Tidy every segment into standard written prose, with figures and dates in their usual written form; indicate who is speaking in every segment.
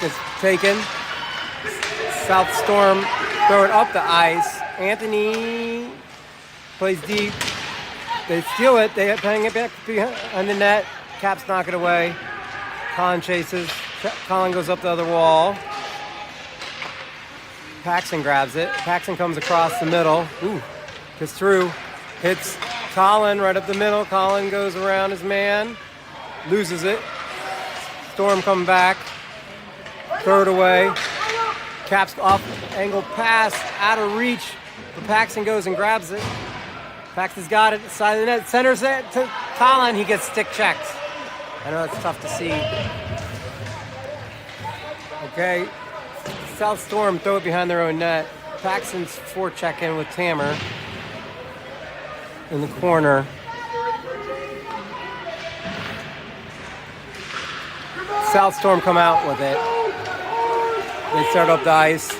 Speaker 1: Gets taken. South Storm throw it up the ice. Anthony plays deep. They steal it. They hang it back behind the net. Caps knock it away. Colin chases. Colin goes up the other wall. Paxson grabs it. Paxson comes across the middle. Ooh, gets through. Hits Colin right up the middle. Colin goes around his man. Loses it. Storm coming back. Throw it away. Caps off angle pass. Out of reach. But Paxson goes and grabs it. Paxton's got it. Side of the net. Centers it to Colin. He gets stick checked. I know it's tough to see. Okay. South Storm throw it behind their own net. Paxton's forecheck in with Tammer in the corner. South Storm come out with it. They start up the ice.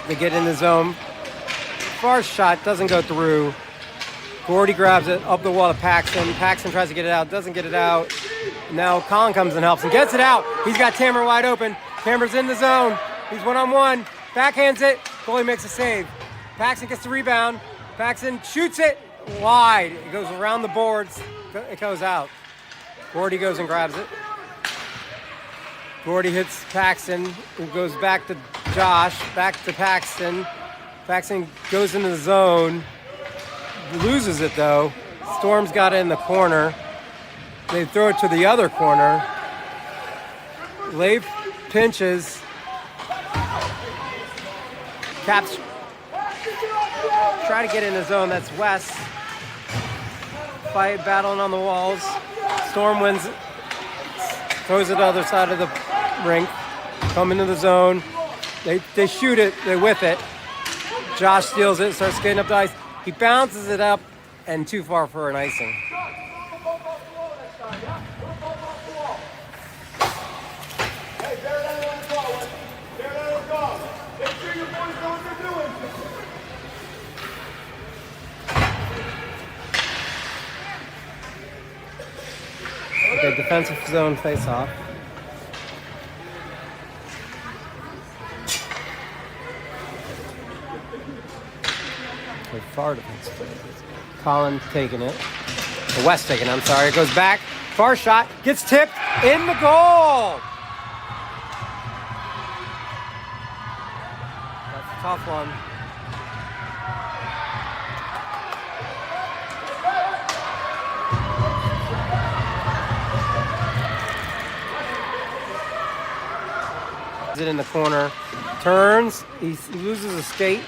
Speaker 1: They get in the zone. Far shot doesn't go through. Gordy grabs it up the wall to Paxson. Paxson tries to get it out, doesn't get it out. Now Colin comes and helps and gets it out. He's got Tammer wide open. Tammer's in the zone. He's one-on-one. Backhands it. Goalie makes a save. Paxson gets the rebound. Paxson shoots it wide. It goes around the boards. It goes out. Gordy goes and grabs it. Gordy hits Paxson, who goes back to Josh, back to Paxson. Paxson goes into the zone, loses it though. Storm's got it in the corner. They throw it to the other corner. Leif pinches. Caps try to get in the zone. That's West. Fight, battling on the walls. Storm wins. Throws it to the other side of the rink. Come into the zone. They shoot it. They whiff it. Josh steals it. Starts skating up the ice. He bounces it up and too far for an icing. Okay, defensive zone face-off. Okay, far defensive. Colin taking it. West taking it, I'm sorry. It goes back. Far shot. Gets tipped. In the goal! That's a tough one. It in the corner, turns, he loses a skate.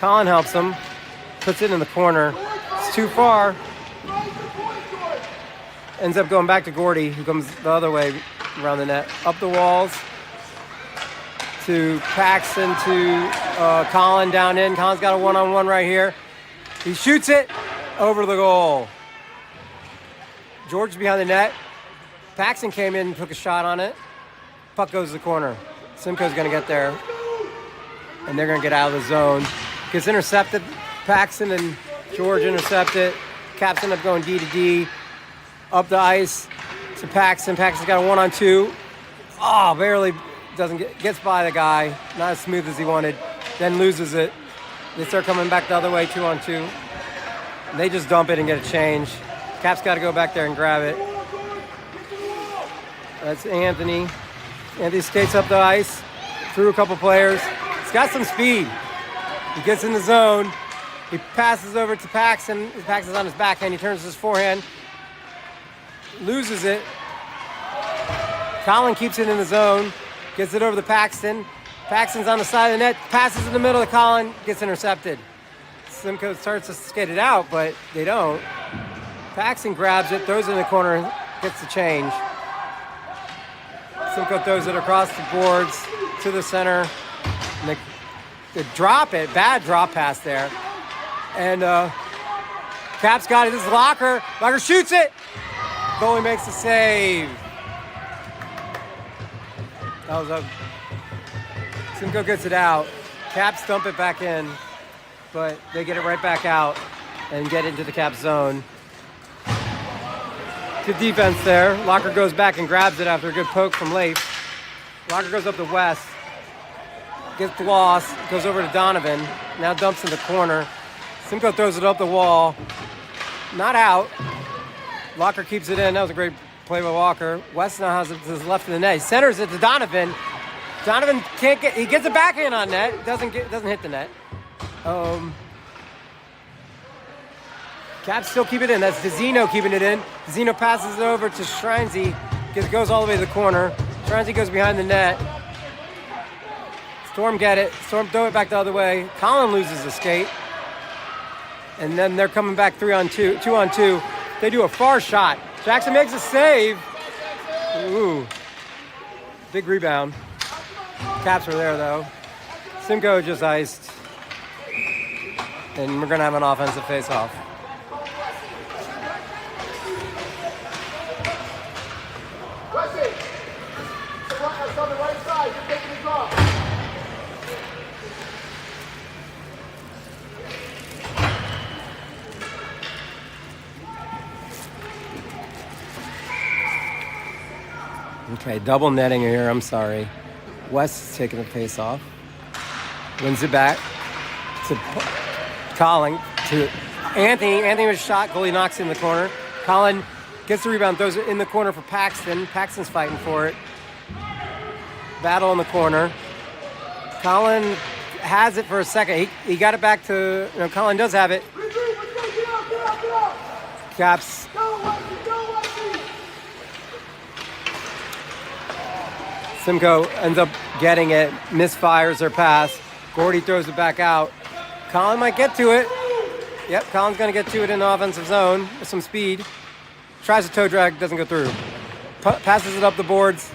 Speaker 1: Colin helps him, puts it in the corner. It's too far. Ends up going back to Gordy, who comes the other way around the net. Up the walls to Paxson, to Colin down in. Colin's got a one-on-one right here. He shoots it over the goal. George is behind the net. Paxson came in and took a shot on it. Puck goes to the corner. Simcoe's going to get there, and they're going to get out of the zone. Gets intercepted. Paxson and George intercept it. Caps end up going D to D. Up the ice to Paxson. Paxson's got a one-on-two. Oh, barely doesn't gets by the guy. Not as smooth as he wanted. Then loses it. They start coming back the other way, 2-on-2. And they just dump it and get a change. Caps got to go back there and grab it. That's Anthony. Anthony skates up the ice, through a couple players. He's got some speed. He gets in the zone. He passes over to Paxson. Paxson's on his backhand. He turns his forehand. Loses it. Colin keeps it in the zone. Gets it over to Paxson. Paxson's on the side of the net. Passes in the middle to Colin. Gets intercepted. Simcoe starts to skate it out, but they don't. Paxson grabs it, throws it in the corner, gets the change. Simcoe throws it across the boards to the center. And they drop it. Bad drop pass there. And Cap's got it. This is Locker. Locker shoots it. Goalie makes the save. That was a... Simcoe gets it out. Caps dump it back in. But they get it right back out and get into the Cap zone. Good defense there. Locker goes back and grabs it after a good poke from Leif. Locker goes up to West. Gets the loss. Goes over to Donovan. Now dumps in the corner. Simcoe throws it up the wall. Not out. Locker keeps it in. That was a great play by Walker. West now has it to his left of the net. He centers it to Donovan. Donovan can't get. He gets it back in on net. Doesn't hit the net. Caps still keep it in. That's DeZino keeping it in. DeZino passes it over to Shrinzy. Goes all the way to the corner. Shrinzy goes behind the net. Storm get it. Storm throw it back the other way. Colin loses the skate. And then they're coming back 3-on-2, 2-on-2. They do a far shot. Jackson makes a save. Ooh. Big rebound. Caps are there though. Simcoe just iced. And we're gonna have an offensive face-off.
Speaker 2: On the right side, you're taking the draw.
Speaker 1: Okay, double netting here, I'm sorry. West is taking the face off. Wins it back to Colin, to Anthony. Anthony was shot, goalie knocks it in the corner. Colin gets the rebound, throws it in the corner for Paxton. Paxton's fighting for it. Battle in the corner. Colin has it for a second. He got it back to, Colin does have it. Caps. Simcoe ends up getting it, misfires their pass. Gordy throws it back out. Colin might get to it. Yep, Colin's going to get to it in the offensive zone with some speed. Tries a toe drag, doesn't go through. Passes it up the boards.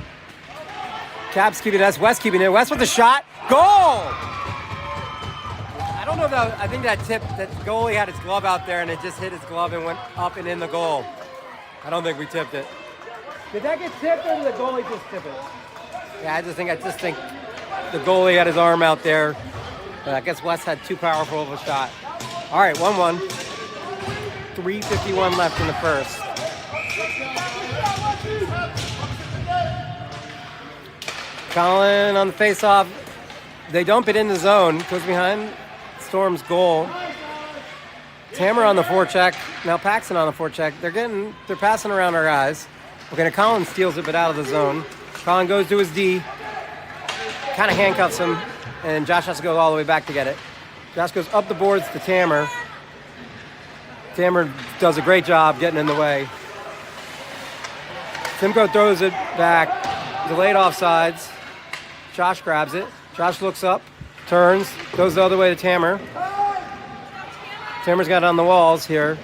Speaker 1: Caps keeping it. West keeping it. West with the shot. Goal! I don't know if I think that goalie had his glove out there and it just hit his glove and went up and in the goal. I don't think we tipped it. Did that get tipped or did the goalie just tip it? Yeah, I just think the goalie had his arm out there. But I guess West had too powerful of a shot. All right, 1-1. 3:51 left in the first. Colin on the face-off. They dump it in the zone. Goes behind Storm's goal. Tammer on the forecheck. Now Paxton on the forecheck. They're passing around our guys. Okay, now Colin steals it, but out of the zone. Colin goes to his D. Kind of handcuffs him, and Josh has to go all the way back to get it. Josh goes up the boards to Tammer. Tammer does a great job getting in the way. Simcoe throws it back. Delayed offsides. Josh grabs it. Josh looks up, turns, goes the other way to Tammer. Tammer's got it on the walls here.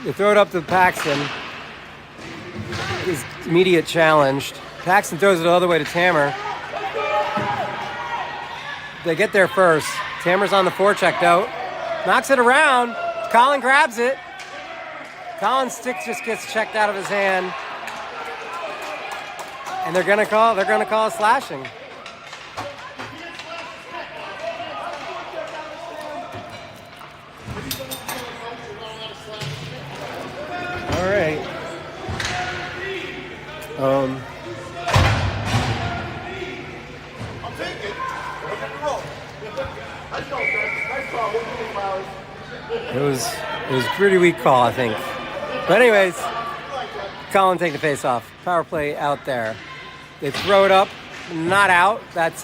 Speaker 1: They throw it up to Paxton. He's immediate challenged. Paxton throws it the other way to Tammer. They get there first. Tammer's on the forecheck though. Knocks it around. Colin grabs it. Colin's stick just gets checked out of his hand. And they're gonna call a slashing. All right. It was a pretty weak call, I think. But anyways, Colin take the face off. Power play out there. They throw it up, not out. That's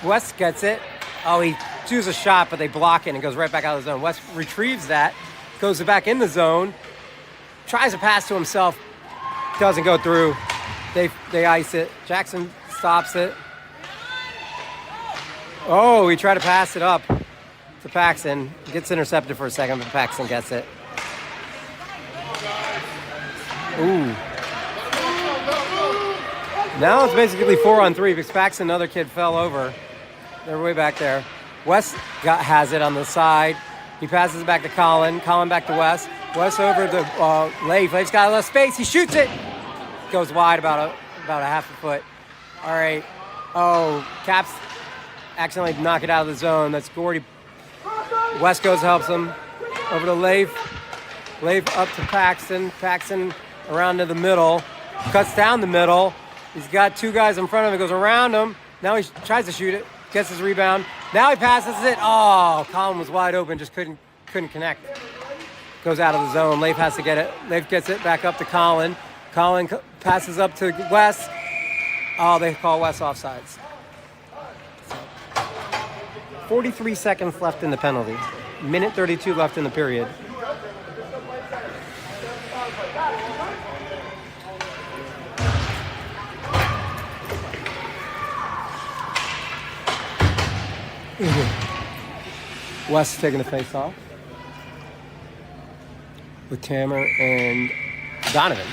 Speaker 1: West gets it. Oh, he chooses a shot, but they block it and it goes right back out of the zone. West retrieves that, goes back in the zone, tries a pass to himself, doesn't go through. They ice it. Jackson stops it. Oh, he tried to pass it up to Paxton. Gets intercepted for a second, but Paxton gets it. Ooh. Now it's basically 4-on-3 because Paxton, another kid, fell over. They're way back there. West has it on the side. He passes it back to Colin. Colin back to West. West over to Leif. Leif's got a little space. He shoots it. Goes wide about a half a foot. All right. Oh, Caps accidentally knock it out of the zone. That's Gordy West goes, helps him. Over to Leif. Leif up to Paxton. Paxton around to the middle. Cuts down the middle. He's got two guys in front of him. Goes around him. Now he tries to shoot it. Gets his rebound. Now he passes it. Oh, Colin was wide open. Just couldn't connect. Goes out of the zone. Leif has to get it. Leif gets it back up to Colin. Colin passes up to West. Oh, they call West offsides. 43 seconds left in the penalty. Minute 32 left in the period. West taking the face off with Tamer and Donovan.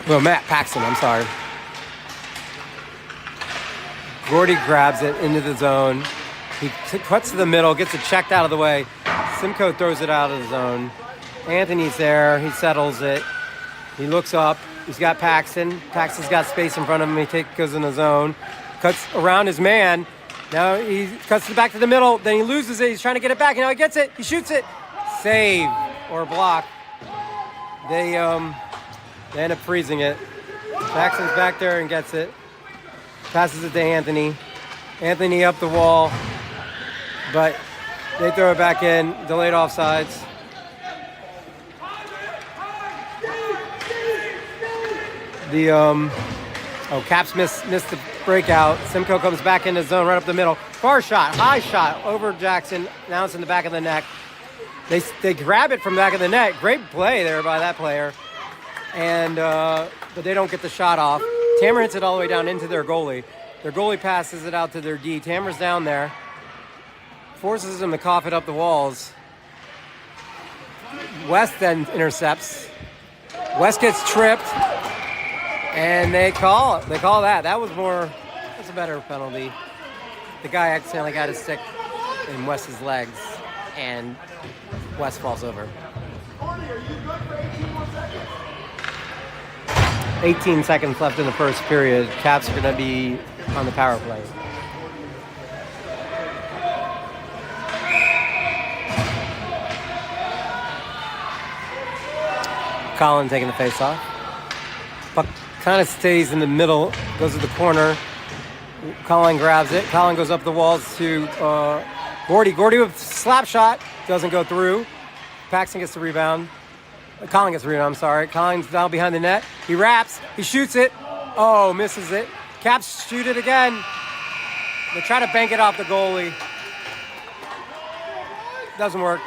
Speaker 1: Well, Matt Paxton, I'm sorry. Gordy grabs it into the zone. He cuts to the middle, gets it checked out of the way. Simcoe throws it out of the zone. Anthony's there. He settles it. He looks up. He's got Paxton. Paxton's got space in front of him. He goes in the zone. Cuts around his man. Now he cuts it back to the middle. Then he loses it. He's trying to get it back. Now he gets it. He shoots it. Save or block. They end up freezing it. Paxton's back there and gets it. Passes it to Anthony. Anthony up the wall. But they throw it back in. Delayed offsides. Caps missed the breakout. Simcoe comes back in the zone right up the middle. Far shot, high shot over Jackson. Now it's in the back of the neck. They grab it from the back of the net. Great play there by that player. And but they don't get the shot off. Tamer hits it all the way down into their goalie. Their goalie passes it out to their D. Tamer's down there. Forces him to cough it up the walls. West then intercepts. West gets tripped. And they call it. They call that. That's a better penalty. The guy accidentally got his stick in West's legs, and West falls over. 18 seconds left in the first period. Caps are going to be on the power play. Colin taking the face off. Puck kind of stays in the middle, goes to the corner. Colin grabs it. Colin goes up the walls to Gordy. Gordy with slap shot. Doesn't go through. Paxton gets the rebound. Colin gets the rebound, I'm sorry. Colin's down behind the net. He wraps. He shoots it. Oh, misses it. Caps shoot it again. They try to bank it off the goalie. Doesn't work.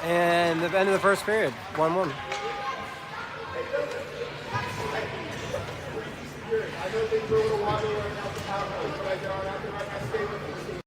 Speaker 1: And the end of the first period, 1-1.
Speaker 2: I know things were a little wild out the power play, but I got stay with you.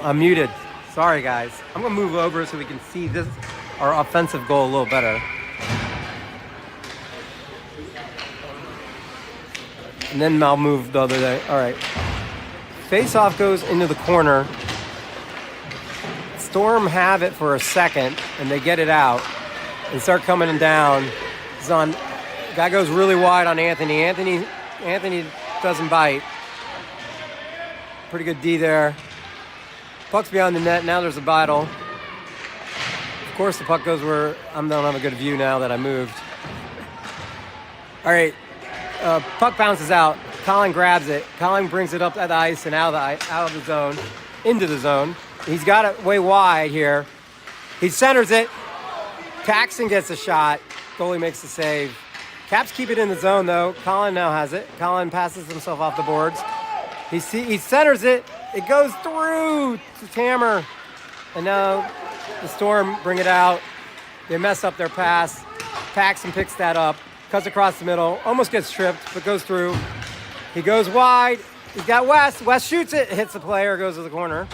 Speaker 1: I'm muted. Sorry, guys. I'm going to move over so we can see this, our offensive goal a little better. And then I'll move the other way. All right. Face-off goes into the corner. Storm have it for a second, and they get it out and start coming down. It's on. Guy goes really wide on Anthony. Anthony doesn't bite. Pretty good D there. Puck's behind the net. Now there's a battle. Of course, the puck goes where I don't have a good view now that I moved. All right. Puck bounces out. Colin grabs it. Colin brings it up at the ice and out of the zone, into the zone. He's got it way wide here. He centers it. Paxton gets a shot. Goalie makes the save. Caps keep it in the zone, though. Colin now has it. Colin passes himself off the boards. He centers it. It goes through to Tammer. And now the Storm bring it out. They mess up their pass. Paxton picks that up. Cuts across the middle. Almost gets tripped, but goes through. He goes wide. He's got West. West shoots it. Hits the player. Goes to the corner.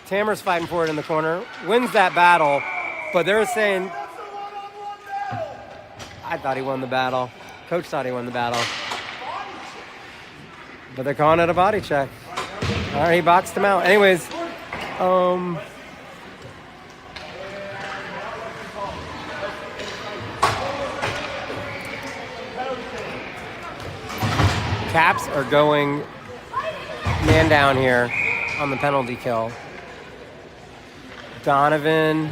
Speaker 1: Tammer's fighting for it in the corner. Wins that battle. But they're saying... I thought he won the battle. Coach thought he won the battle. But they're calling it a body check. All right, he boxed him out. Anyways, Caps are going man down here on the penalty kill. Donovan.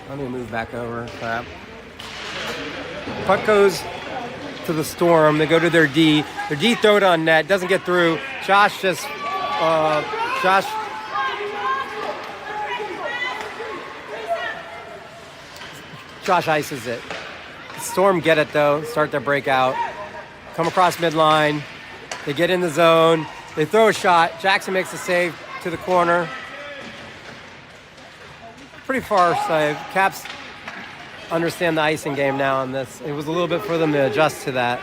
Speaker 1: Let me move back over. Crap. Puck goes to the Storm. They go to their D. Their D throw it on net. Doesn't get through. Josh ices it. Storm get it though. Start their breakout. Come across midline. They get in the zone. They throw a shot. Jackson makes a save to the corner. Pretty far save. Caps understand the icing game now on this. It was a little bit for them to adjust to that.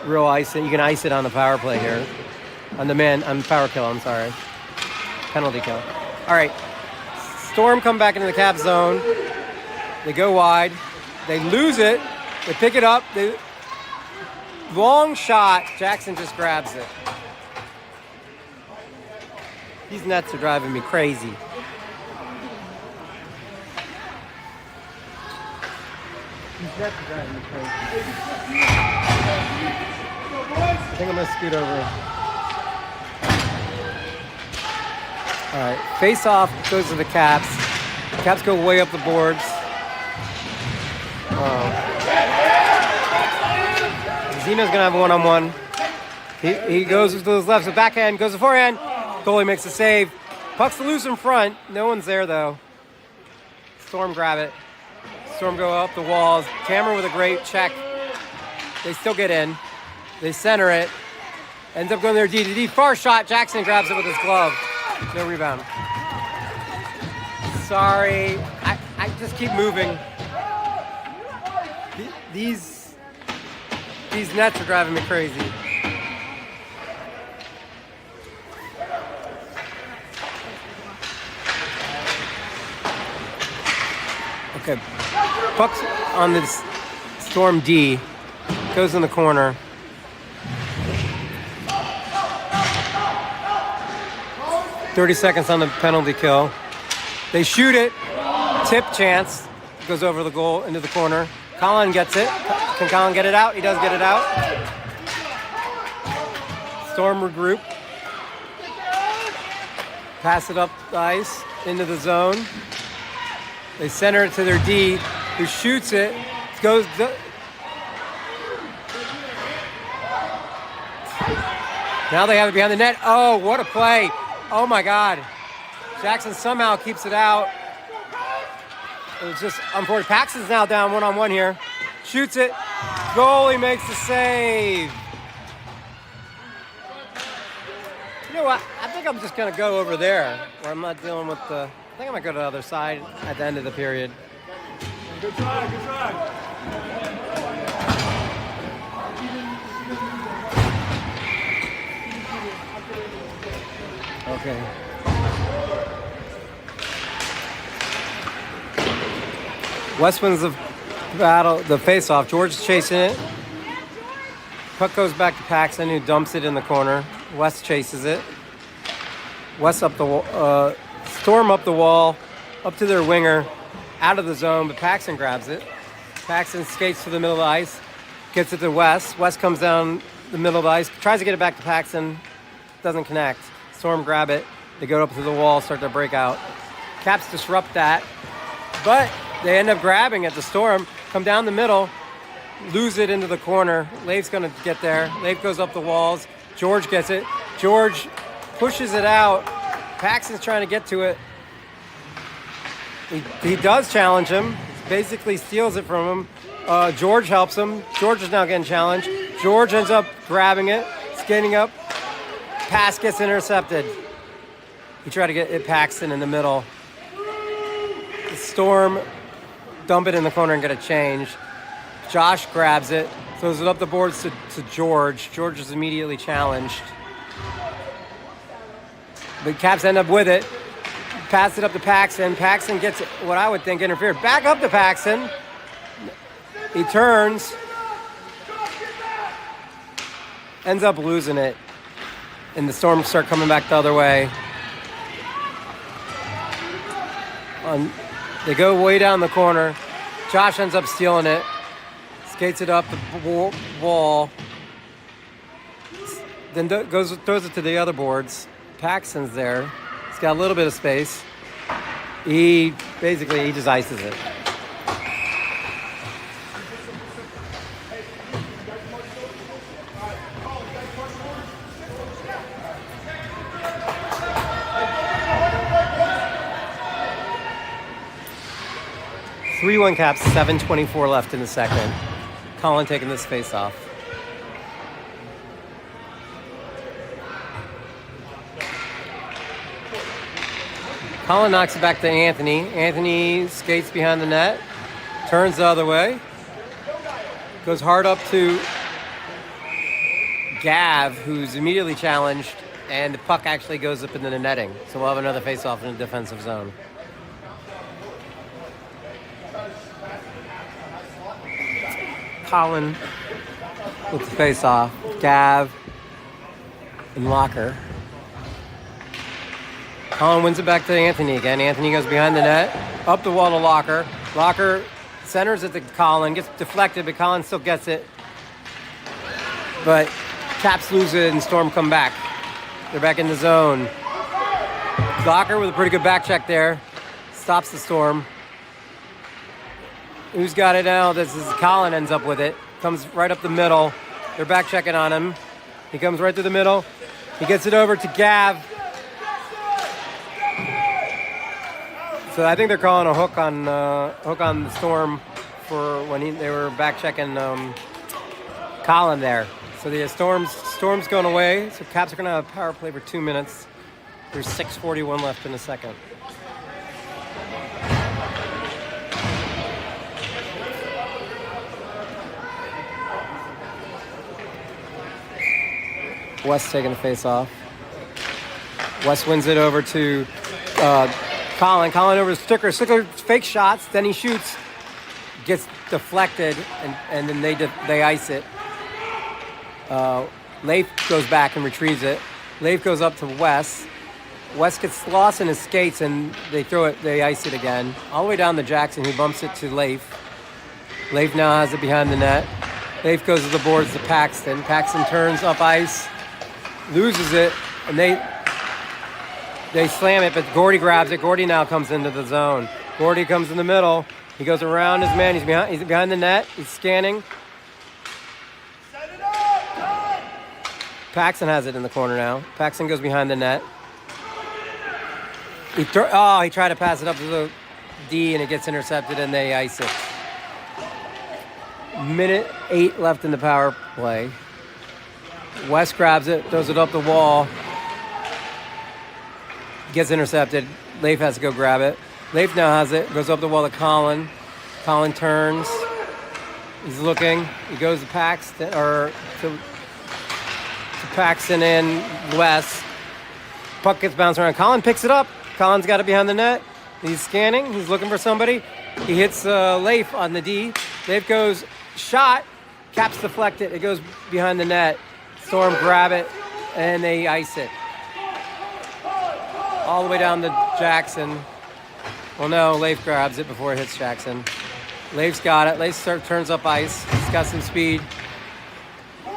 Speaker 1: Real icing. You can ice it on the power play here. On the power kill, I'm sorry. Penalty kill. All right. Storm come back into the Cap zone. They go wide. They lose it. They pick it up. Long shot. Jackson just grabs it. These nets are driving me crazy. These nets are driving me crazy. I think I'm going to scoot over. All right. Face off goes to the Caps. Caps go way up the boards. Zeno's going to have a one-on-one. He goes to his left, so backhand, goes to forehand. Goalie makes a save. Puck's loose in front. No one's there, though. Storm grab it. Storm go up the walls. Tammer with a great check. They still get in. They center it. Ends up going there D to D. Far shot. Jackson grabs it with his glove. No rebound. Sorry. I just keep moving. These nets are driving me crazy. Okay. Puck's on this Storm D. Goes in the corner. .30 seconds on the penalty kill. They shoot it. Tip chance. Goes over the goal into the corner. Colin gets it. Can Colin get it out? He does get it out. Storm regroup. Pass it up the ice into the zone. They center it to their D, who shoots it. Goes. Now they have it behind the net. Oh, what a play. Oh my God. Jackson somehow keeps it out. It was just unfortunate. Paxton's now down one-on-one here. Shoots it. Goalie makes the save. You know what? I think I'm just going to go over there where I'm not dealing with the... I think I might go to the other side at the end of the period.
Speaker 2: Good try, good try.
Speaker 1: Okay. West wins the battle, the face-off. George is chasing it. Puck goes back to Paxton, who dumps it in the corner. West chases it. West up the Storm up the wall, up to their winger, out of the zone, but Paxton grabs it. Paxton skates to the middle of the ice, gets it to West. West comes down the middle of the ice, tries to get it back to Paxton, doesn't connect. Storm grab it. They go up to the wall, start to break out. Caps disrupt that, but they end up grabbing it. The Storm come down the middle, lose it into the corner. Leif's going to get there. Leif goes up the walls. George gets it. George pushes it out. Paxton's trying to get to it. He does challenge him. Basically steals it from him. George helps him. George is now getting challenged. George ends up grabbing it, skating up. Pass gets intercepted. He tried to get it Paxton in the middle. The Storm dump it in the corner and get a change. Josh grabs it, throws it up the boards to George. George is immediately challenged. The Caps end up with it. Pass it up to Paxton. Paxton gets, what I would think, interfered. Back up to Paxton. He turns. Ends up losing it. And the Storm start coming back the other way. They go way down the corner. Josh ends up stealing it. Skates it up the wall. Then throws it to the other boards. Paxton's there. He's got a little bit of space. He just ices it. (3-1 Caps, 7:24 left in the second. Colin taking this face off. Colin knocks it back to Anthony. Anthony skates behind the net, turns the other way, goes hard up to Gav, who's immediately challenged, and the puck actually goes up into the netting. So we'll have another face-off in the defensive zone. Colin with the face-off. Gav and Locker. Colin wins it back to Anthony again. Anthony goes behind the net, up the wall to Locker. Locker centers it to Colin, gets deflected, but Colin still gets it. But Caps lose it and Storm come back. They're back in the zone. Locker with a pretty good back check there. Stops the Storm. Who's got it now? This is Colin ends up with it. Comes right up the middle. They're back checking on him. He comes right through the middle. He gets it over to Gav. So I think they're calling a hook on the Storm for when they were back checking Colin there. So the Storm's going away. So Caps are going to have a power play for 2 minutes. There's 6:41 left in the second. West taking the face off. West wins it over to Colin. Colin over to Sticker. Sticker fake shots. Then he shoots. Gets deflected, and then they ice it. Leif goes back and retrieves it. Leif goes up to West. West gets lost in his skates, and they ice it again. All the way down to Jackson, who bumps it to Leif. Leif now has it behind the net. Leif goes to the boards to Paxton. Paxton turns up ice. Loses it, and they slam it, but Gordy grabs it. Gordy now comes into the zone. Gordy comes in the middle. He goes around his man. He's behind the net. He's scanning. Paxton has it in the corner now. Paxton goes behind the net. He tried to pass it up to the D, and it gets intercepted, and they ice it. 1:08 left in the power play. West grabs it, throws it up the wall. Gets intercepted. Leif has to go grab it. Leif now has it, goes up the wall to Colin. Colin turns. He's looking. He goes to Paxton, to Paxton and West. Puck gets bounced around. Colin picks it up. Colin's got it behind the net. He's scanning. He's looking for somebody. He hits Leif on the D. Leif goes shot. Caps deflect it. It goes behind the net. Storm grab it, and they ice it. All the way down to Jackson. Well, no, Leif grabs it before it hits Jackson. Leif's got it. Leif turns up ice. He's got some speed.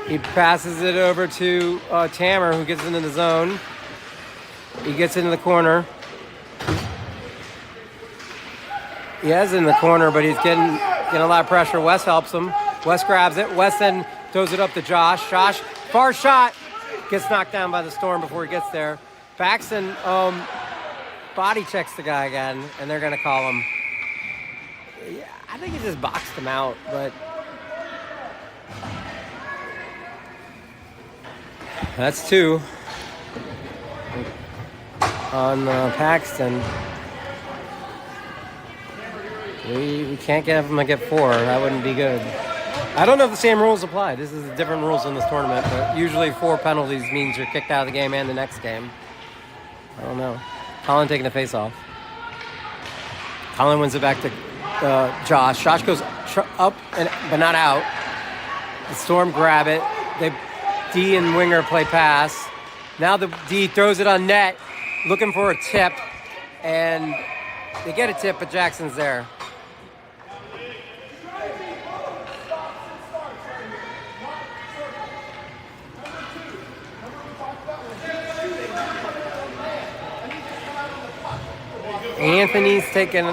Speaker 1: He passes it over to Tammer, who gets into the zone. He gets into the corner. He is in the corner, but he's getting a lot of pressure. Wes helps him. Wes grabs it. Wes then throws it up to Josh. Josh, far shot. Gets knocked down by the Storm before he gets there. Paxton body checks the guy again, and they're going to call him. Yeah, I think he just boxed him out, but that's 2 on Paxton. We can't get him to get 4. That wouldn't be good. I don't know if the same rules apply. This is different rules in this tournament, but usually 4 penalties means you're kicked out of the game and the next game. I don't know. Colin taking the face off. Colin wins it back to Josh. Josh goes up but not out. The Storm grab it. D and Winger play pass. Now the D throws it on net, looking for a tip, and they get a tip, but Jackson's there. Anthony's taking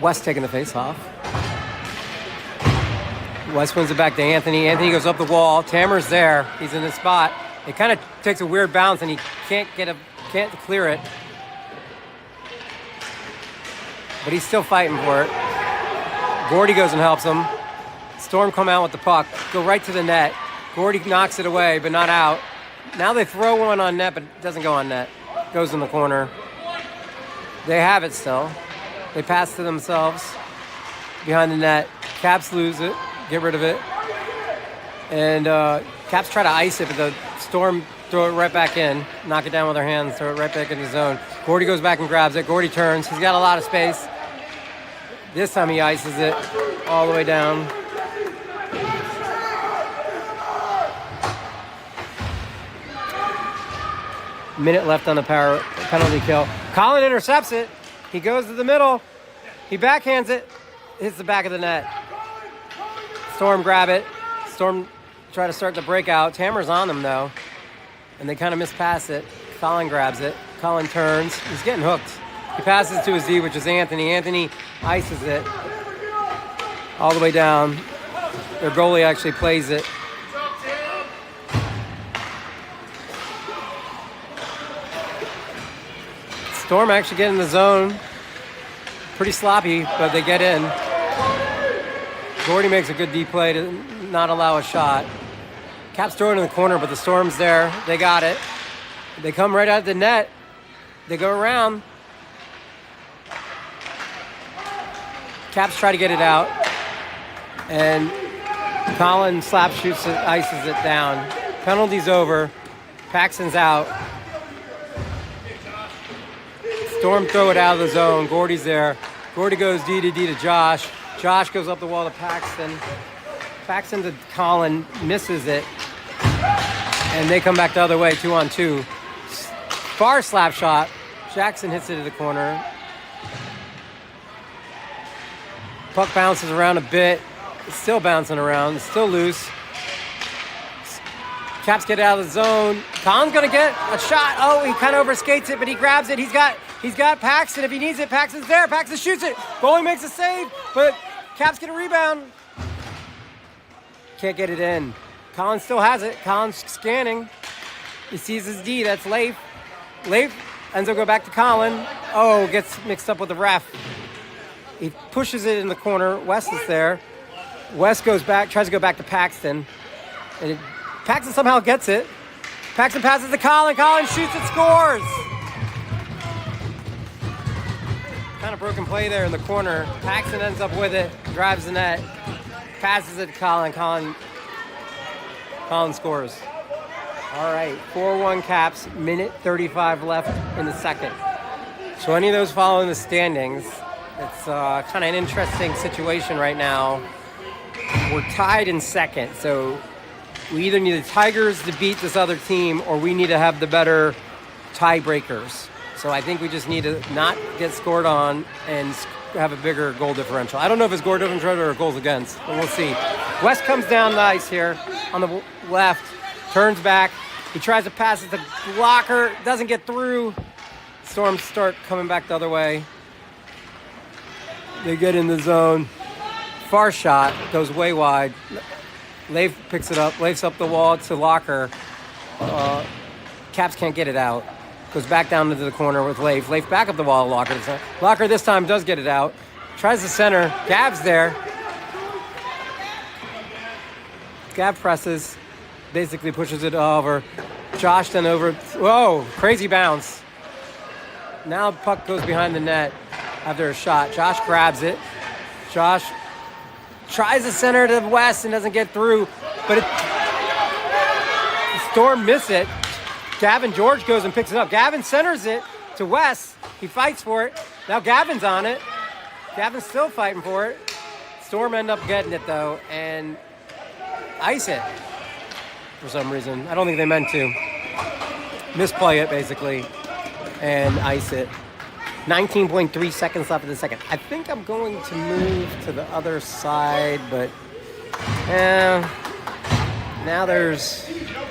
Speaker 1: Wes taking the face off. Wes wins it back to Anthony. Anthony goes up the wall. Tammer's there. He's in the spot. It kind of takes a weird bounce, and he can't clear it. But he's still fighting for it. Gordy goes and helps him. Storm come out with the puck. Go right to the net. Gordy knocks it away, but not out. Now they throw one on net, but it doesn't go on net. Goes in the corner. They have it still. They pass to themselves behind the net. Caps lose it. Get rid of it. And Caps try to ice it, but the Storm throw it right back in. Knock it down with their hands. Throw it right back in the zone. Gordy goes back and grabs it. Gordy turns. He's got a lot of space. This time he ices it all the way down. Minute left on the penalty kill. Colin intercepts it. He goes to the middle. He backhands it. Hits the back of the net. Storm grab it. Storm try to start the breakout. Tammer's on them, though. And they kind of mispass it. Colin grabs it. Colin turns. He's getting hooked. He passes to his D, which is Anthony. Anthony ices it all the way down. Their goalie actually plays it. Storm actually get in the zone. Pretty sloppy, but they get in. Gordy makes a good D play to not allow a shot. Caps throw it in the corner, but the Storm's there. They got it. They come right out of the net. They go around. Caps try to get it out. And Colin slap shoots it, ices it down. Penalty's over. Paxton's out. Storm throw it out of the zone. Gordy's there. Gordy goes D to Josh. Josh goes up the wall to Paxton. Paxton to Colin, misses it. And they come back the other way, 2-on-2. Far slap shot. Jackson hits it to the corner. Puck bounces around a bit. It's still bouncing around. It's still loose. Caps get out of the zone. Colin's gonna get a shot. Oh, he kind of overskates it, but he grabs it. He's got Paxton if he needs it. Paxton's there. Paxton shoots it. Goalie makes a save, but Caps get a rebound. Can't get it in. Colin still has it. Colin's scanning. He sees his D. That's Leif. Leif ends up going back to Colin. Oh, gets mixed up with the ref. He pushes it in the corner. Wes is there. Wes goes back, tries to go back to Paxton. And Paxton somehow gets it. Paxton passes to Colin. Colin shoots and scores. Kind of broken play there in the corner. Paxton ends up with it, drives the net, passes it to Colin. Colin scores. All right, 4-1 Caps, minute 35 left in the second. So any of those following the standings, It's kind of an interesting situation right now. We're tied in second, so we either need the Tigers to beat this other team or we need to have the better tiebreakers. So I think we just need to not get scored on and have a bigger goal differential. I don't know if it's goal differential or goals against, but we'll see. West comes down the ice here on the left, turns back. He tries to pass it to blocker, doesn't get through. Storm start coming back the other way. They get in the zone. Far shot, goes way wide. Leif picks it up, Leif's up the wall to Locker. Caps can't get it out. Goes back down into the corner with Leif. Leif back up the wall, Locker. Locker this time does get it out. Tries the center. Gav's there. Gav presses. Basically pushes it over. Josh then over. Whoa, crazy bounce. Now the puck goes behind the net after a shot. Josh grabs it. Josh tries the center to the West and doesn't get through. But the Storm miss it. Gavin George goes and picks it up. Gavin centers it to West. He fights for it. Now Gavin's on it. Gavin's still fighting for it. Storm end up getting it though and ice it for some reason. I don't think they meant to. Misplay it basically and ice it. 19.3 seconds left in the second. I think I'm going to move to the other side, but now there's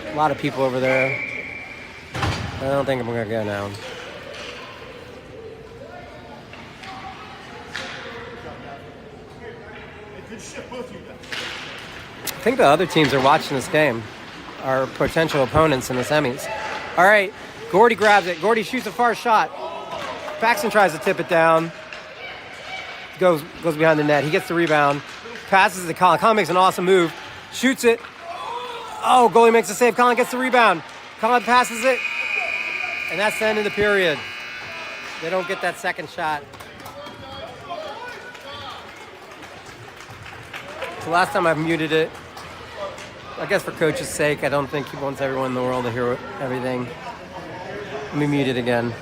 Speaker 1: a lot of people over there. I don't think I'm going to go now. I think the other teams are watching this game, our potential opponents in the semis. All right, Gordy grabs it. Gordy shoots a far shot. Paxton tries to tip it down. Goes behind the net. He gets the rebound. Passes it to Colin. Colin makes an awesome move. Shoots it. Oh, goalie makes a save. Colin gets the rebound. Colin passes it. And that's the end of the period. They don't get that second shot. It's the last time I've muted it. I guess for coach's sake, I don't think he wants everyone in the world to hear everything. Let me mute it again.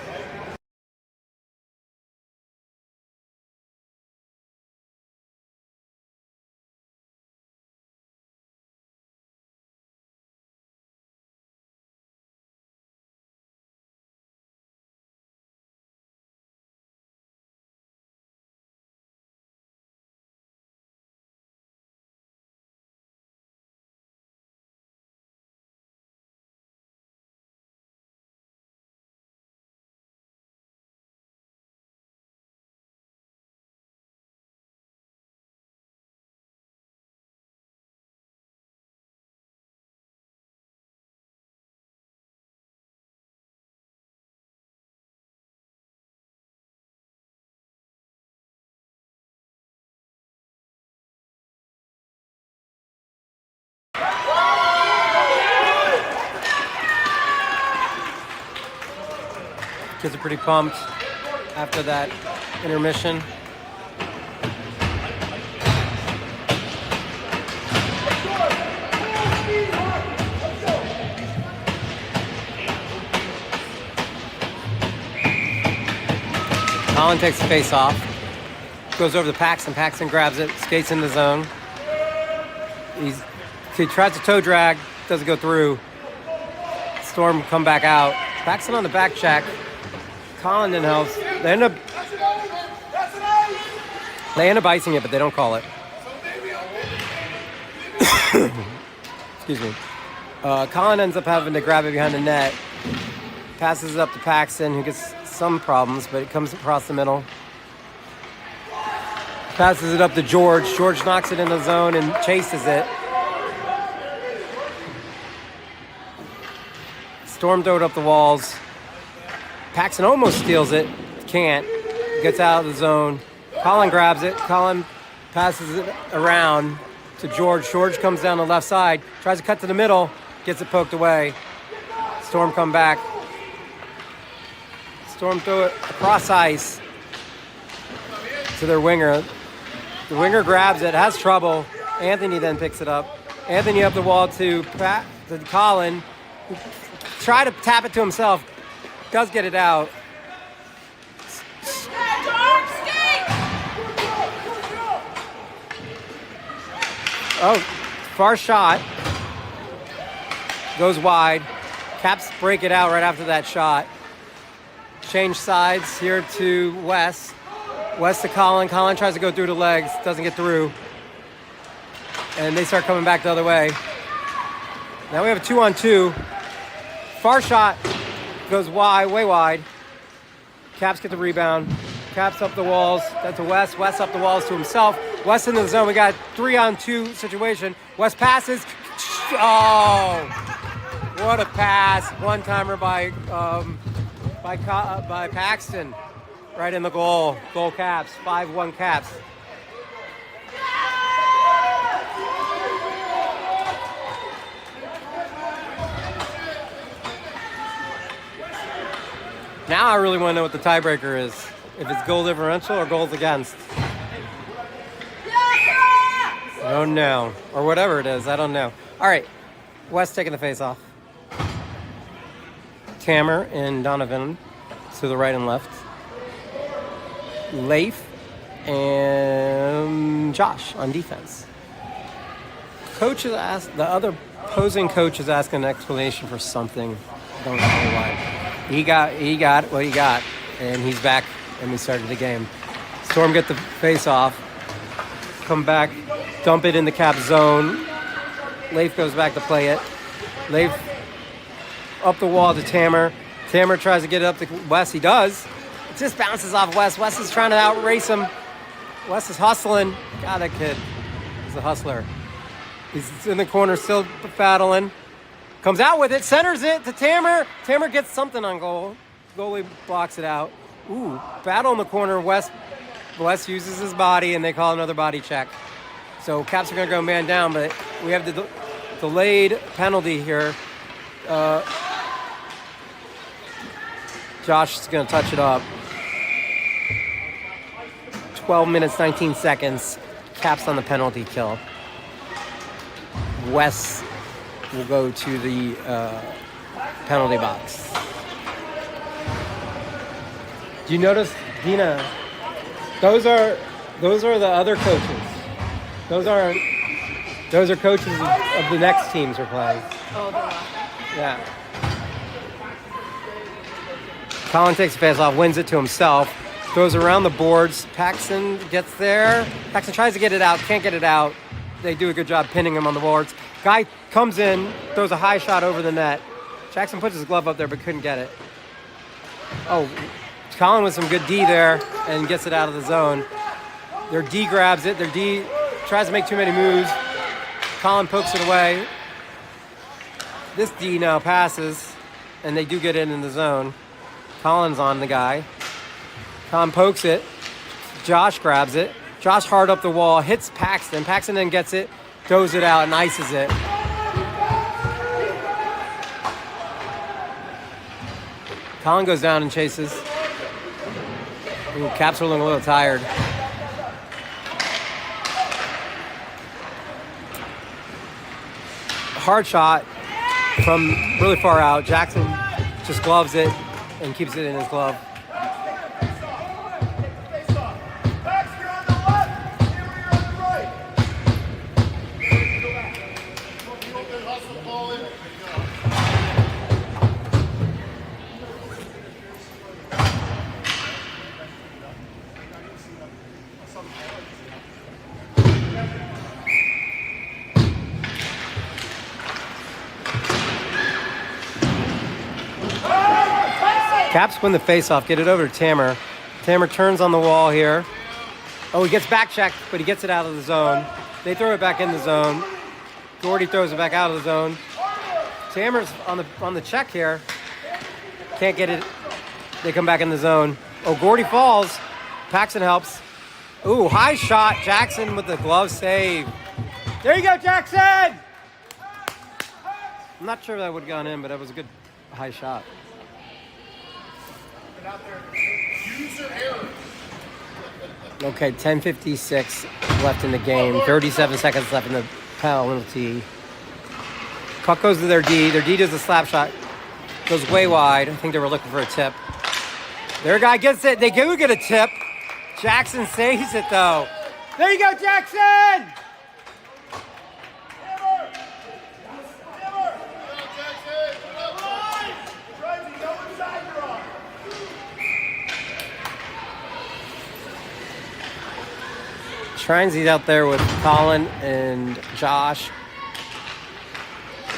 Speaker 1: Kids are pretty pumped after that intermission. Colin takes the face off, goes over to Paxton. Paxton grabs it, skates in the zone. He tries to toe drag, doesn't go through. Storm come back out. Paxton on the back check. Colin then helps. They end up icing it, but they don't call it. Excuse me. Colin ends up having to grab it behind the net. Passes it up to Paxton, who gets some problems, but it comes across the middle. Passes it up to George. George knocks it in the zone and chases it. Storm throw it up the walls. Paxton almost steals it. Can't. Gets out of the zone. Colin grabs it. Colin passes it around to George. George comes down the left side. Tries to cut to the middle. Gets it poked away. Storm come back. Storm throw it across ice to their winger. The winger grabs it. Has trouble. Anthony then picks it up. Anthony up the wall to Colin. Try to tap it to himself. Does get it out. Oh, far shot. Goes wide. Caps break it out right after that shot. Change sides here to Wes. Wes to Colin. Colin tries to go through the legs. Doesn't get through. And they start coming back the other way. Now we have a 2-on-2. Far shot. Goes wide, way wide. Caps get the rebound. Caps up the walls. That's to Wes. Wes up the walls to himself. Wes in the zone. We got 3-on-2 situation. Wes passes. Oh, what a pass! One-timer by Paxton, right in the goal. Goal Caps. 5-1 Caps. Now I really want to know what the tiebreaker is. If it's goal differential or goals against. I don't know. Or whatever it is. I don't know. All right. West taking the face off. Tamer and Donovan to the right and left. Leif and Josh on defense. Coach is asked, the other opposing coach is asking an explanation for something. I don't know why. He got what he got, and he's back, and we started the game. Storm get the face off. Come back, dump it in the Cap zone. Leif goes back to play it. Leif up the wall to Tamer. Tamer tries to get it up to Wes. He does. It just bounces off Wes. Wes is trying to outrace him. Wes is hustling. God, that kid is a hustler. He's in the corner still battling. Comes out with it, centers it to Tamer. Tamer gets something on goal. Goalie blocks it out. Ooh, battle in the corner. Wes uses his body, and they call another body check. So Caps are going to go man down, but we have the delayed penalty here. Josh is going to touch it up. 12 minutes, 19 seconds. Caps on the penalty kill. Wes will go to the penalty box. Do you notice, Dina? Those are the other coaches. Those are coaches of the next teams we're playing.
Speaker 3: Oh,
Speaker 1: Yeah. Colin takes the pass off, wins it to himself, goes around the boards. Paxton gets there. Paxton tries to get it out, can't get it out. They do a good job pinning him on the boards. Guy comes in, throws a high shot over the net. Jackson puts his glove up there but couldn't get it. Oh, Colin with some good D there and gets it out of the zone. Their D grabs it. Their D tries to make too many moves. Colin pokes it away. This D now passes, and they do get it in the zone. Colin's on the guy. Colin pokes it. Josh grabs it. Josh hard up the wall, hits Paxton. Paxton then gets it, throws it out, and ices it. Colin goes down and chases. Ooh, Caps are looking a little tired. Hard shot from really far out. Jackson just gloves it and keeps it in his glove. Caps win the face-off, get it over to Tamer. Tamer turns on the wall here. Oh, he gets back checked, but he gets it out of the zone. They throw it back in the zone. Gordy throws it back out of the zone. Tamer's on the check here. Can't get it. They come back in the zone. Oh, Gordy falls. Paxton helps. Ooh, high shot. Jackson with the glove save. There you go, Jackson! I'm not sure that would have gone in, but that was a good high shot. Okay, 10:56 left in the game. 37 seconds left in the penalty. Puck goes to their D. Their D does a slap shot. Goes way wide. I think they were looking for a tip. Their guy gets it. They do get a tip. Jackson saves it, though. There you go, Jackson! Shrinesy's out there with Colin and Josh.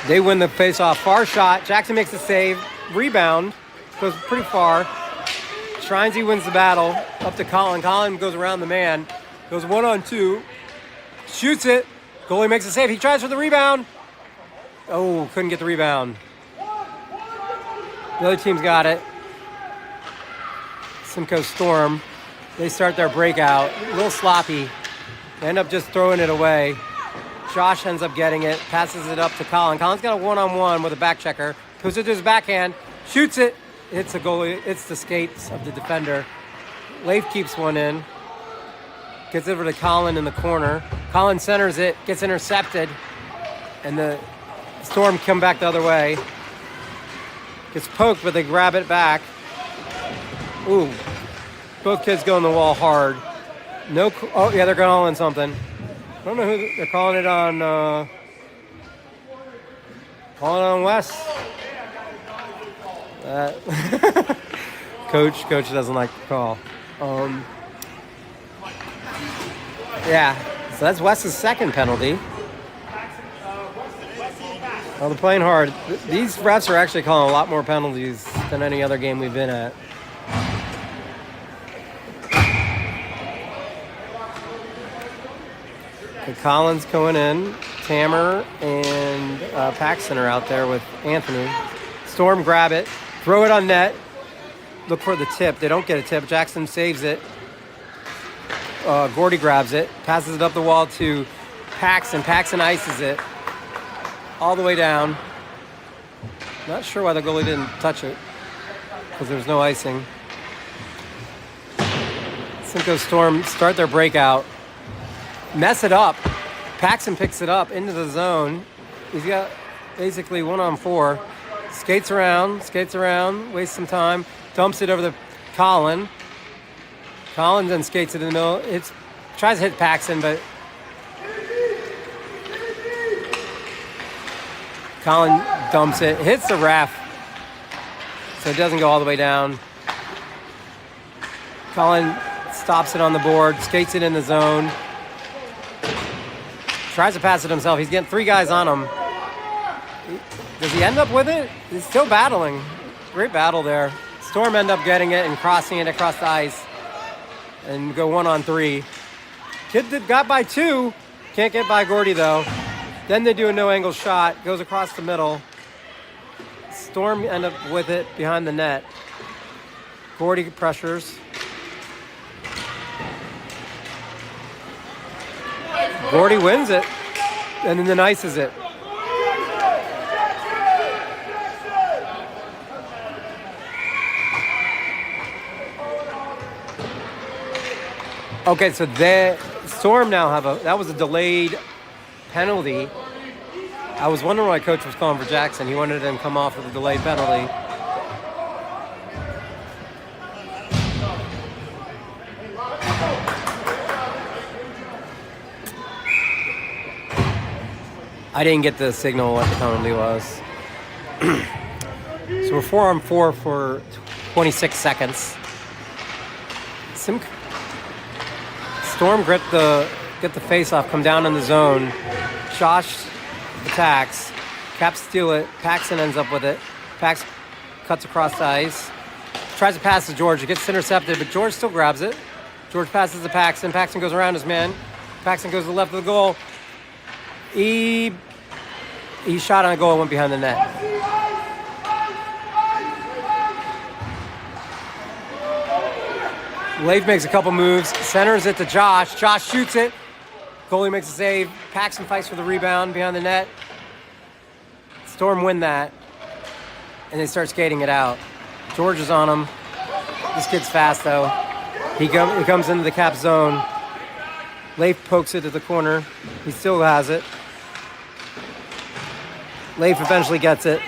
Speaker 1: They win the face-off. Far shot. Jackson makes the save. Rebound. Goes pretty far. Shrinesy wins the battle. Up to Colin. Colin goes around the man. Goes 1-on-2. Shoots it. Goalie makes a save. He tries for the rebound. Oh, couldn't get the rebound. The other team's got it. Simcoe Storm. They start their breakout. A little sloppy. They end up just throwing it away. Josh ends up getting it. Passes it up to Colin. Colin's got a 1-on-1 with a back checker. Puts it to his backhand. Shoots it. Hits the goalie. It's the skates of the defender. Leif keeps one in. Gets over to Colin in the corner. Colin centers it. Gets intercepted. And the Storm come back the other way. Gets poked, but they grab it back. Ooh. Both kids go in the wall hard. Oh, yeah, they're calling something. I don't know who they're calling it on. Calling on Wes. Coach doesn't like the call. Yeah, so that's Wes's second penalty. Well, they're playing hard. These refs are actually calling a lot more penalties than any other game we've been at. Okay, Collins going in. Tamer and Paxton are out there with Anthony. Storm grab it. Throw it on net. Look for the tip. They don't get a tip. Jackson saves it. Gordy grabs it. Passes it up the wall to Paxton. Paxton ices it. All the way down. Not sure why the goalie didn't touch it. Because there was no icing. Simcoe Storm start their breakout. Mess it up. Paxton picks it up into the zone. He's got basically 1-on-4. Skates around, wastes some time. Dumps it over to Colin. Colin then skates it in the middle. Tries to hit Paxton, but Colin dumps it. Hits the ref, so it doesn't go all the way down. Colin stops it on the board, skates it in the zone. Tries to pass it himself. He's getting 3 guys on him. Does he end up with it? He's still battling. Great battle there. Storm end up getting it and crossing it across the ice and go 1-on-3. Kid that got by 2. Can't get by Gordy, though. Then they do a no-angle shot. Goes across the middle. Storm end up with it behind the net. Gordy pressures. Gordy wins it. And then ices it. Okay, so the Storm now that was a delayed penalty. I was wondering why coach was calling for Jackson. He wanted him to come off with a delayed penalty. I didn't get the signal what the penalty was. So we're 4-on-4 for 26 seconds. Storm get the face-off, come down in the zone. Josh attacks. Caps steal it. Paxton ends up with it. Pax cuts across the ice. Tries to pass to George. It gets intercepted, but George still grabs it. George passes to Paxton. Paxton goes around his man. Paxton goes to the left of the goal. He shot on a goal and went behind the net. Leif makes a couple moves, centers it to Josh. Josh shoots it. Goalie makes a save. Paxton fights for the rebound behind the net. Storm win that. And they start skating it out. George is on him. This kid's fast, though. He comes into the cap zone. Leif pokes it to the corner. He still has it. Leif eventually gets it.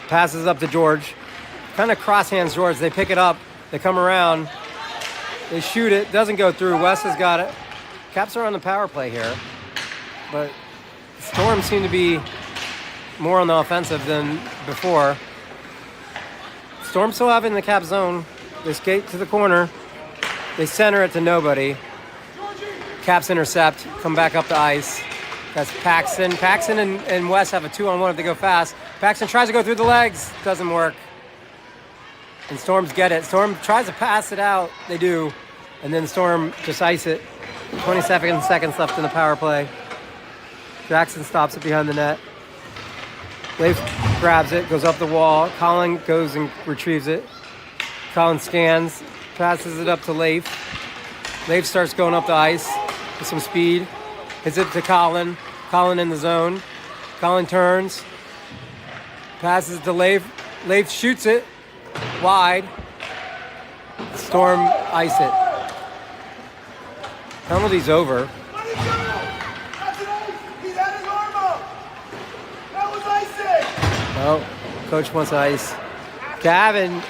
Speaker 1: Passes up to George. Kind of cross-hands George. They pick it up. They come around. They shoot it. Doesn't go through. Wes has got it. Caps are on the power play here. But Storm seem to be more on the offensive than before. Storm still having the cap zone. They skate to the corner. They center it to nobody. Caps intercept, come back up the ice. That's Paxton. Paxton and Wes have a 2-on-1 if they go fast. Paxton tries to go through the legs, doesn't work. And Storms get it. Storm tries to pass it out, they do. And then Storm just ice it. 27 seconds left in the power play. Jackson stops it behind the net. Leif grabs it, goes up the wall. Colin goes and retrieves it. Colin scans, passes it up to Leif. Leif starts going up the ice with some speed. Hits it to Colin. Colin in the zone. Colin turns. Passes to Leif. Leif shoots it wide. Storm ice it. Penalty's over. Oh, coach wants ice. Gavin.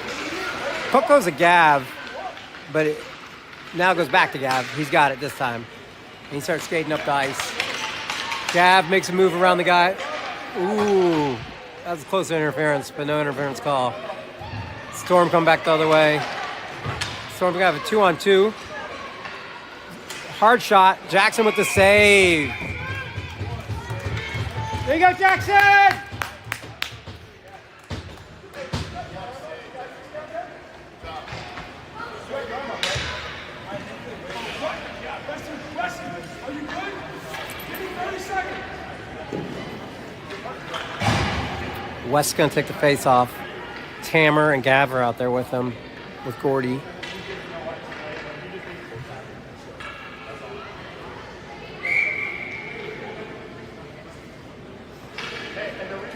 Speaker 1: Puck goes to Gav, but it now goes back to Gav. He's got it this time. And he starts skating up the ice. Gav makes a move around the guy. Ooh, that was close to interference, but no interference call. Storm come back the other way. Storm gonna have a 2-on-2. Hard shot. Jackson with the save. There you go, Jackson! West's going to take the face off. Tamer and Gav are out there with him, with Gordy.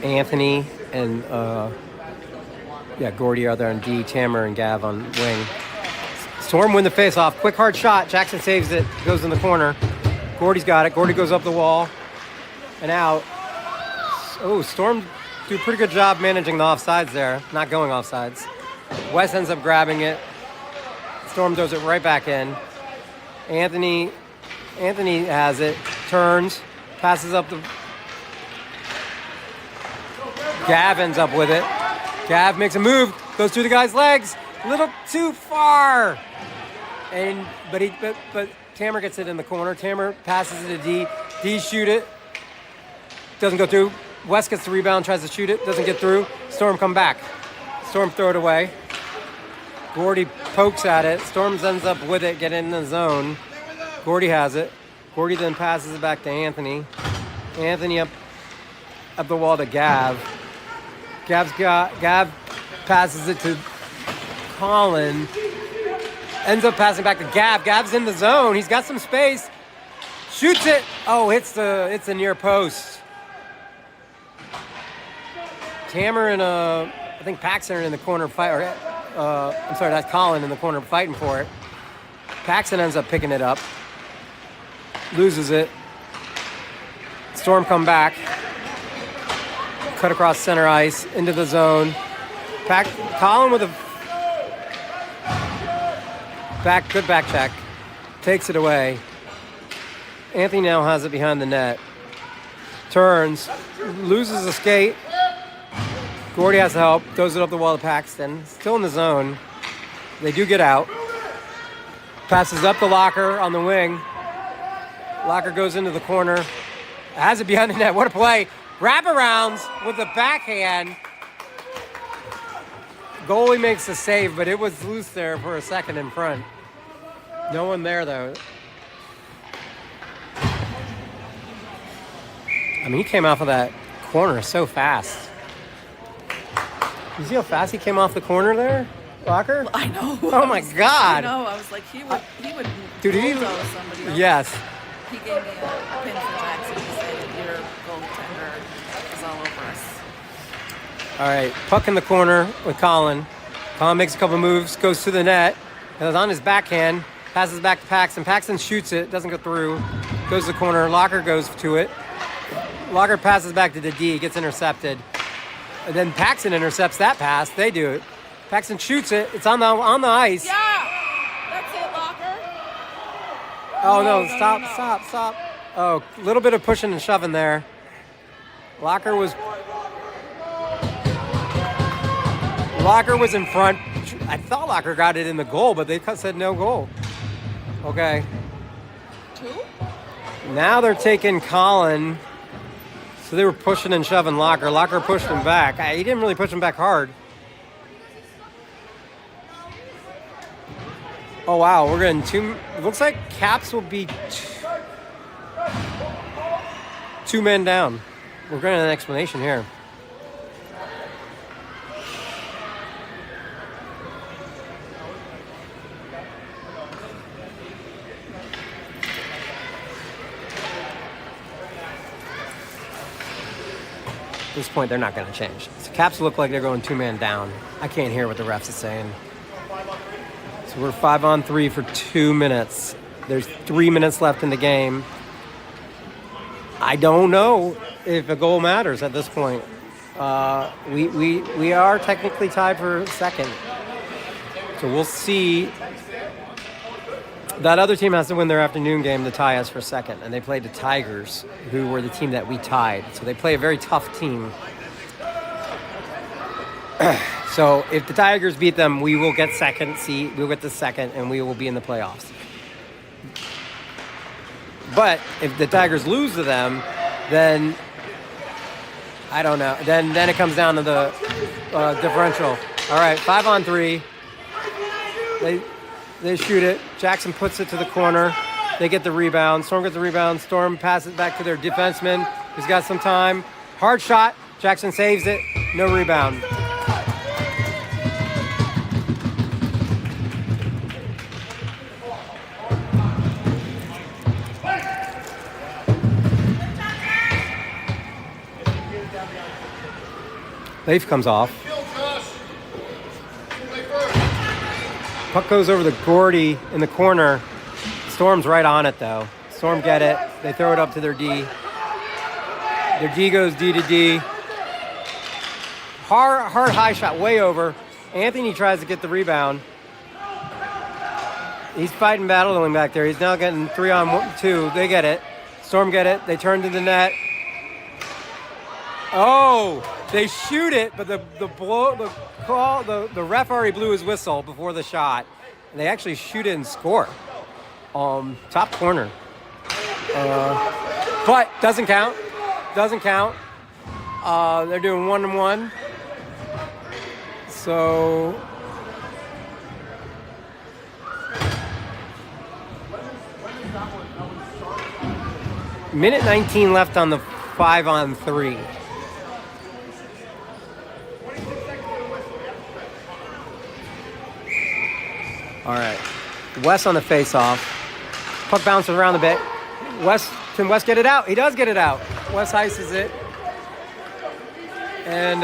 Speaker 1: Anthony and Gordy are there on D. Tamer and Gav on wing. Storm win the face off. Quick hard shot. Jackson saves it. Goes in the corner. Gordy's got it. Gordy goes up the wall and out. Oh, Storm do a pretty good job managing the offsides there, not going offsides. Wes ends up grabbing it. Storm throws it right back in. Anthony has it, turns, passes up the... Gav ends up with it. Gav makes a move, goes through the guy's legs, a little too far. But Tamer gets it in the corner. Tamer passes it to D. D shoot it. Doesn't go through. West gets the rebound, tries to shoot it, doesn't get through. Storm come back. Storm throw it away. Gordy pokes at it. Storm ends up with it, get in the zone. Gordy has it. Gordy then passes it back to Anthony. Anthony up the wall to Gav. Gav passes it to Colin. Ends up passing back to Gav. Gav's in the zone. He's got some space. Shoots it. Oh, hits the near post. Tamer and I think Paxton are in the corner fight. I'm sorry, that's Colin in the corner fighting for it. Paxton ends up picking it up, loses it. Storm come back, cut across center ice into the zone. Colin with a good back check, takes it away. Anthony now has it behind the net. Turns, loses a skate. Gordy has help, throws it up the wall to Paxton. Still in the zone. They do get out. Passes up the Locker on the wing. Locker goes into the corner. Has it behind the net. What a play. Wraparounds with the backhand. Goalie makes the save, but it was loose there for a second in front. No one there, though. I mean, he came off of that corner so fast. You see how fast he came off the corner there, Locker?
Speaker 3: I know.
Speaker 1: Oh my God!
Speaker 3: I know. I was like, he would.
Speaker 1: Dude,
Speaker 3: bulldoze somebody else.
Speaker 1: Yes.
Speaker 3: He gave me a pin for Jackson. He said, "Your goaltender is all over us."
Speaker 1: All right, puck in the corner with Colin. Colin makes a couple moves, goes to the net. It was on his backhand. Passes back to Paxton. Paxton shoots it, doesn't go through. Goes to the corner. Locker goes to it. Locker passes back to the D, gets intercepted. And then Paxton intercepts that pass. They do it. Paxton shoots it. It's on the ice.
Speaker 3: Yeah, that's it, Locker.
Speaker 1: Oh no! Stop! Oh, a little bit of pushing and shoving there. Locker was in front. I thought Locker got it in the goal, but they said no goal. Okay.
Speaker 3: 2?
Speaker 1: Now they're taking Colin. So they were pushing and shoving Locker. Locker pushed him back. He didn't really push him back hard. Oh, wow. We're getting two. It looks like Caps will be two men down. We're getting an explanation here. At this point, they're not going to change. So Caps look like they're going two-man down. I can't hear what the refs are saying. So we're 5-on-3 for 2 minutes. There's 3 minutes left in the game. I don't know if a goal matters at this point. We are technically tied for second. So we'll see. That other team has to win their afternoon game to tie us for second. And they played the Tigers, who were the team that we tied. So they play a very tough team. So if the Tigers beat them, we will get second seat. We'll get the second, and we will be in the playoffs. But if the Tigers lose to them, then I don't know. Then it comes down to the differential. All right, 5-on-3. They shoot it. Jackson puts it to the corner. They get the rebound. Storm gets the rebound. Storm passes it back to their defenseman, who's got some time. Hard shot. Jackson saves it. No rebound. Leaf comes off. Puck goes over the Gordy in the corner. Storm's right on it, though. Storm get it. They throw it up to their D. Their D goes D to D. Hard high shot, way over. Anthony tries to get the rebound. He's fighting, battling back there. He's now getting 3-on-2. They get it. Storm get it. They turn to the net. Oh, they shoot it, but the ref already blew his whistle before the shot. And they actually shoot it and score. Top corner. But doesn't count. Doesn't count. They're doing 1-on-1. So minute 19 left on the 5-on-3. All right. West on the face-off. Puck bounces around a bit. Can West get it out? He does get it out. West ices it. And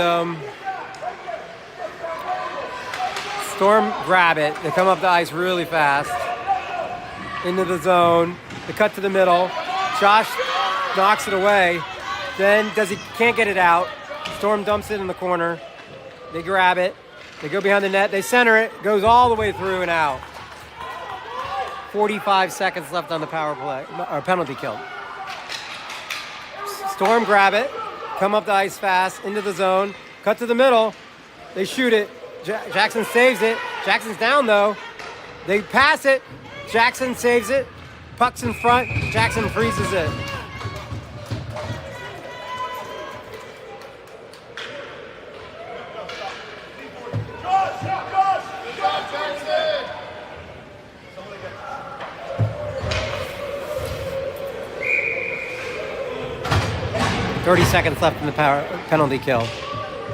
Speaker 1: Storm grab it. They come up the ice really fast. Into the zone. They cut to the middle. Josh knocks it away. Then can't get it out. Storm dumps it in the corner. They grab it. They go behind the net. They center it. Goes all the way through and out. 45 seconds left on the power play, or penalty kill. Storm grab it. Come up the ice fast. Into the zone. Cut to the middle. They shoot it. Jackson saves it. Jackson's down, though. They pass it. Jackson saves it. Puck's in front. Jackson freezes it.
Speaker 2: Jackson!
Speaker 1: 30 seconds left in the penalty kill.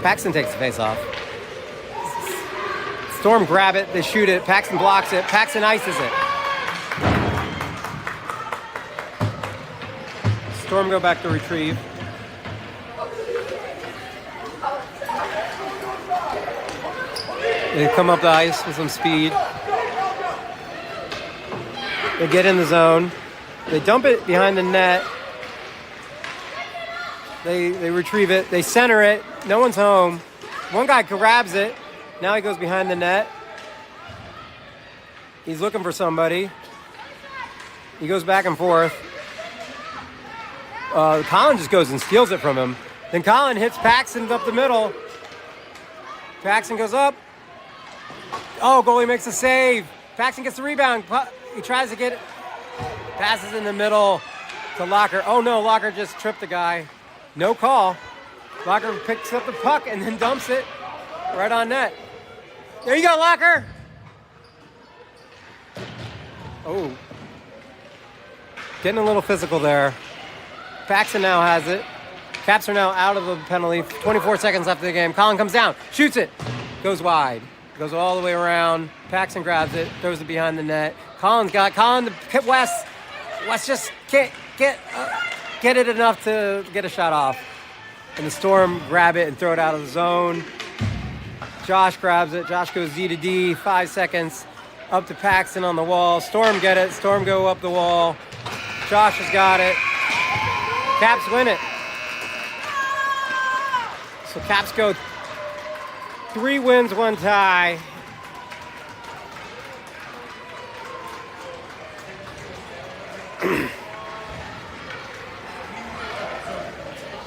Speaker 1: Paxton takes the face off. Storm grab it. They shoot it. Paxton blocks it. Paxton ices it. Storm go back to retrieve. They come up the ice with some speed. They get in the zone. They dump it behind the net. They retrieve it. They center it. No one's home. One guy grabs it. Now he goes behind the net. He's looking for somebody. He goes back and forth. Colin just goes and steals it from him. Then Colin hits Paxton up the middle. Paxton goes up. Oh, goalie makes a save. Paxton gets the rebound. He tries to get it. Passes in the middle. to Locker. Oh no, Locker just tripped the guy. No call. Locker picks up the puck and then dumps it right on net. There you go, Locker. Oh. Getting a little physical there. Paxton now has it. Caps are now out of the penalty. 24 seconds left of the game. Colin comes down, shoots it, goes wide. Goes all the way around. Paxton grabs it, throws it behind the net. Colin to West. West just can't get it enough to get a shot off. And the Storm grab it and throw it out of the zone. Josh grabs it. Josh goes D to D, 5 seconds. Up to Paxton on the wall. Storm get it. Storm go up the wall. Josh has got it. Caps win it. So Caps go 3 wins, 1 tie.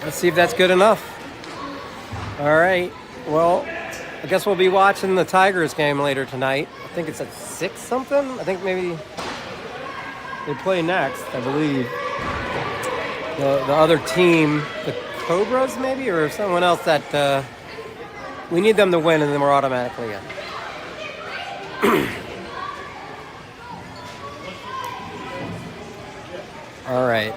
Speaker 1: Let's see if that's good enough. All right. Well, I guess we'll be watching the Tigers game later tonight. I think it's at 6 something. I think maybe they play next, I believe. The other team, the Cobras maybe, or someone else that we need them to win and then we're automatically in. All right.